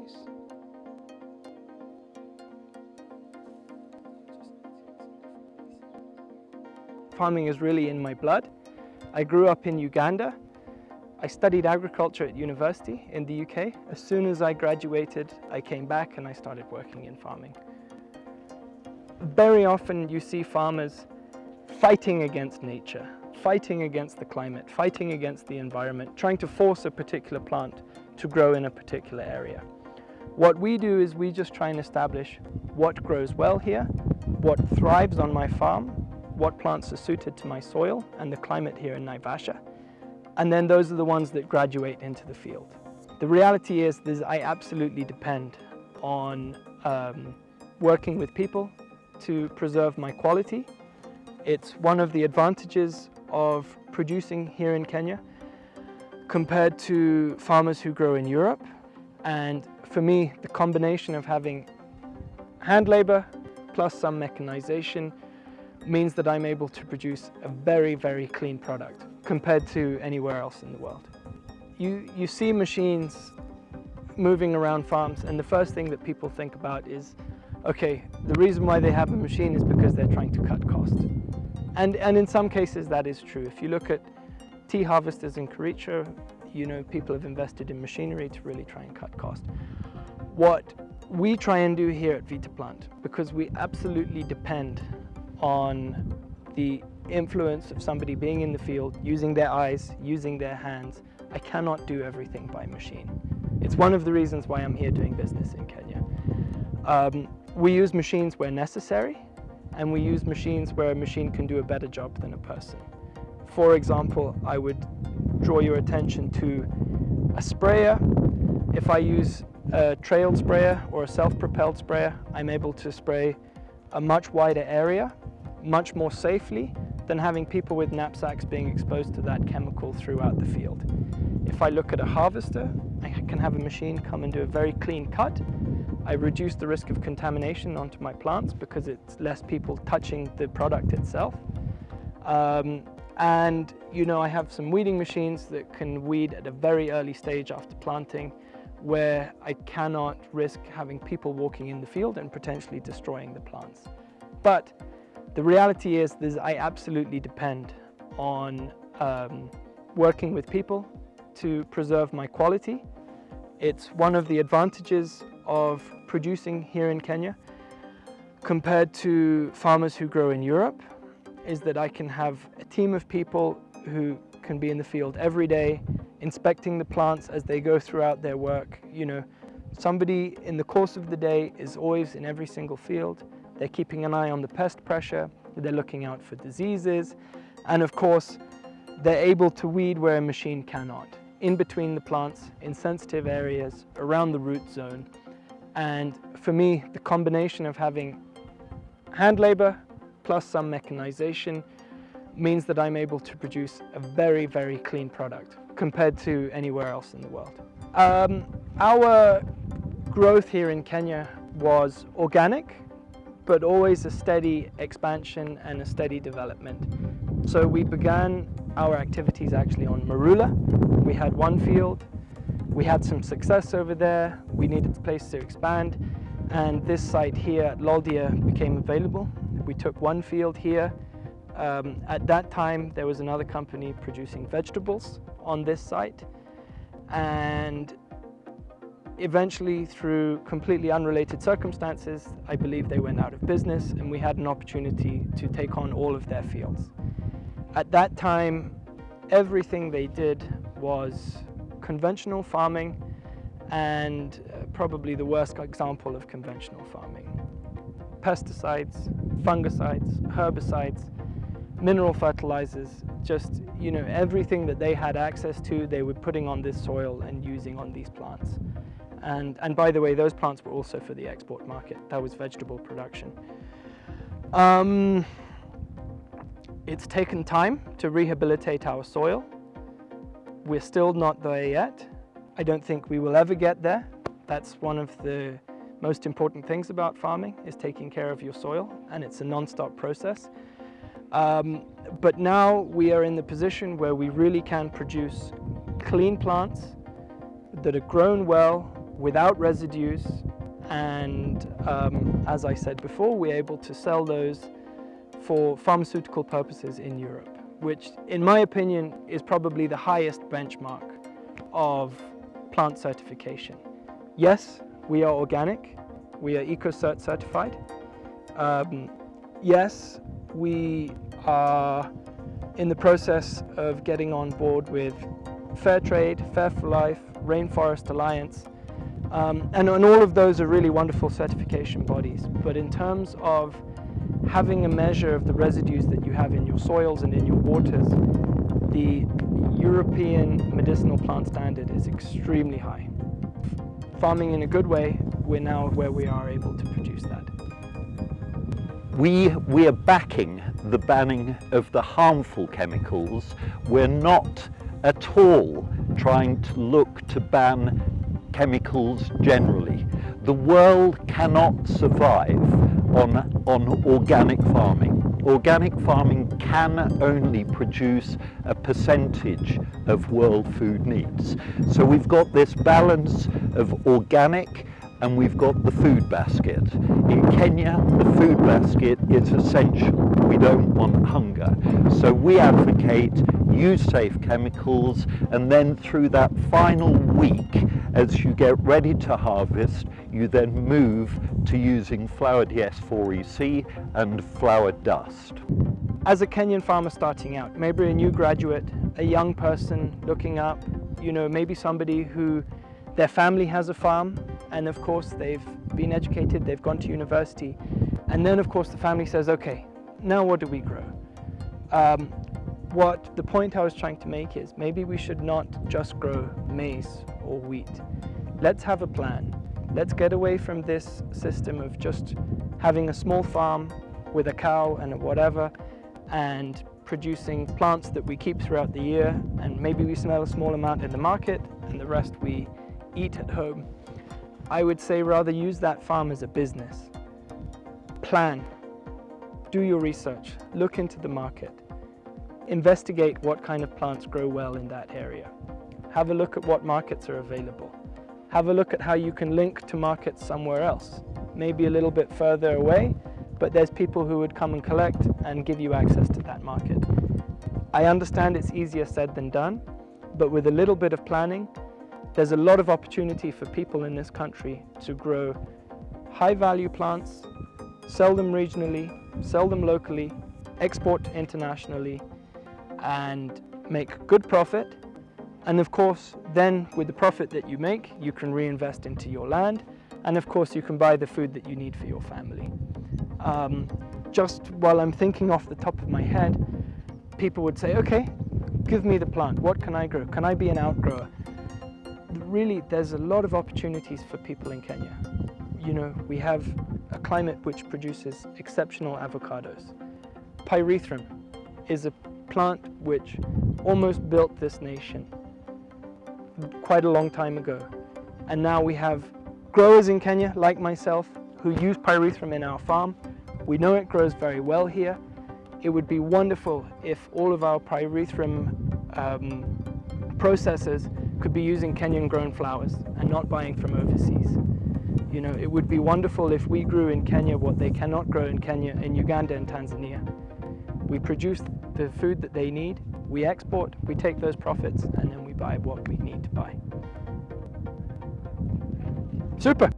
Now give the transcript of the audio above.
nice. Farming is really in my blood. I grew up in Uganda. I studied agriculture at university in the UK. As soon as I graduated, I came back and I started working in farming. Very often you see farmers fighting against nature, fighting against the climate, fighting against the environment, trying to force a particular plant to grow in a particular area. What we do is we just try and establish what grows well here, what thrives on my farm, what plants are suited to my soil and the climate here in Naivasha, and then those are the ones that graduate into the field. The reality is I absolutely depend on working with people to preserve my quality. It's one of the advantages of producing here in Kenya compared to farmers who grow in Europe. And for me, the combination of having hand labor plus some mechanization means that I'm able to produce a very, very clean product compared to anywhere else in the world. You see machines moving around farms, and the first thing that people think about is, okay, the reason why they have a machine is because they're trying to cut cost. And in some cases that is true. If you look at tea harvesters in Kericho, you know, people have invested in machinery to really try and cut cost. What we try and do here at Vitaplant, because we absolutely depend on the influence of somebody being in the field, using their eyes, using their hands. I cannot do everything by machine. It's one of the reasons why I'm here doing business in Kenya. We use machines where necessary, and we use machines where a machine can do a better job than a person. For example, I would draw your attention to a sprayer. If I use a trailed sprayer or a self-propelled sprayer, I'm able to spray a much wider area, much more safely than having people with knapsacks being exposed to that chemical throughout the field. If I look at a harvester, I can have a machine come and do a very clean cut. I reduce the risk of contamination onto my plants because it's less people touching the product itself. And you know, I have some weeding machines that can weed at a very early stage after planting, where I cannot risk having people walking in the field and potentially destroying the plants. But the reality is I absolutely depend on working with people to preserve my quality. It's one of the advantages of producing here in Kenya compared to farmers who grow in Europe, is that I can have a team of people who can be in the field every day, inspecting the plants as they go throughout their work. You know, somebody in the course of the day is always in every single field. They're keeping an eye on the pest pressure, they're looking out for diseases, and of course, they're able to weed where a machine cannot, in between the plants, in sensitive areas, around the root zone. And for me, the combination of having hand labor plus some mechanization means that I'm able to produce a very, very clean product compared to anywhere else in the world. Our growth here in Kenya was organic, but always a steady expansion and a steady development. So we began our activities actually on Marula. We had one field, we had some success over there, we needed a place to expand, and this site here at Loldia became available. We took one field here. At that time, there was another company producing vegetables on this site, and eventually, through completely unrelated circumstances, I believe they went out of business, and we had an opportunity to take on all of their fields. At that time, everything they did was conventional farming, and probably the worst example of conventional farming. Pesticides, fungicides, herbicides, mineral fertilizers, just, you know, everything that they had access to, they were putting on this soil and using on these plants. And by the way, those plants were also for the export market. That was vegetable production. It's taken time to rehabilitate our soil. We're still not there yet. I don't think we will ever get there. That's one of the most important things about farming, is taking care of your soil, and it's a non-stop process. But now we are in the position where we really can produce clean plants that are grown well, without residues, and as I said before, we're able to sell those for pharmaceutical purposes in Europe, which in my opinion is probably the highest benchmark of plant certification. Yes, we are organic, we are EcoCert certified. Yes, we are in the process of getting on board with Fair Trade, Fair for Life, Rainforest Alliance, and all of those are really wonderful certification bodies. But in terms of having a measure of the residues that you have in your soils and in your waters, the European medicinal plant standard is extremely high. Farming in a good way, we're now where we are able to produce that. We are backing the banning of the harmful chemicals. We're not at all trying to look to ban chemicals generally. The world cannot survive on organic farming. Organic farming can only produce a percentage of world food needs. So we've got this balance of organic and we've got the food basket. In Kenya, the food basket is essential. We don't want hunger. So we advocate use safe chemicals, and then through that final week, as you get ready to harvest, you then move to using flour DS4EC and flour dust. As a Kenyan farmer starting out, maybe a new graduate, a young person looking up, maybe somebody who their family has a farm, and of course they've been educated, they've gone to university, and then of course the family says, okay, now what do we grow? What the point I was trying to make is maybe we should not just grow maize or wheat. Let's have a plan. Let's get away from this system of just having a small farm with a cow and a whatever and producing plants that we keep throughout the year, and maybe we sell a small amount in the market and the rest we eat at home. I would say rather use that farm as a business. Plan, do your research, look into the market, investigate what kind of plants grow well in that area. Have a look at what markets are available. Have a look at how you can link to markets somewhere else, maybe a little bit further away, but there's people who would come and collect and give you access to that market. I understand it's easier said than done, but with a little bit of planning, there's a lot of opportunity for people in this country to grow high-value plants, sell them regionally, sell them locally, export internationally, and make good profit. And of course, then with the profit that you make, you can reinvest into your land, and of course you can buy the food that you need for your family. Just while I'm thinking off the top of my head, people would say, okay, give me the plant, what can I grow? Can I be an outgrower? Really, there's a lot of opportunities for people in Kenya. We have a climate which produces exceptional avocados. Pyrethrum is a plant which almost built this nation quite a long time ago. And now we have growers in Kenya, like myself, who use pyrethrum in our farm. We know it grows very well here. It would be wonderful if all of our pyrethrum processors could be using Kenyan grown flowers and not buying from overseas. It would be wonderful if we grew in Kenya what they cannot grow in Kenya, in Uganda and Tanzania. We produce the food that they need, we export, we take those profits, and then we buy what we need to buy. Super!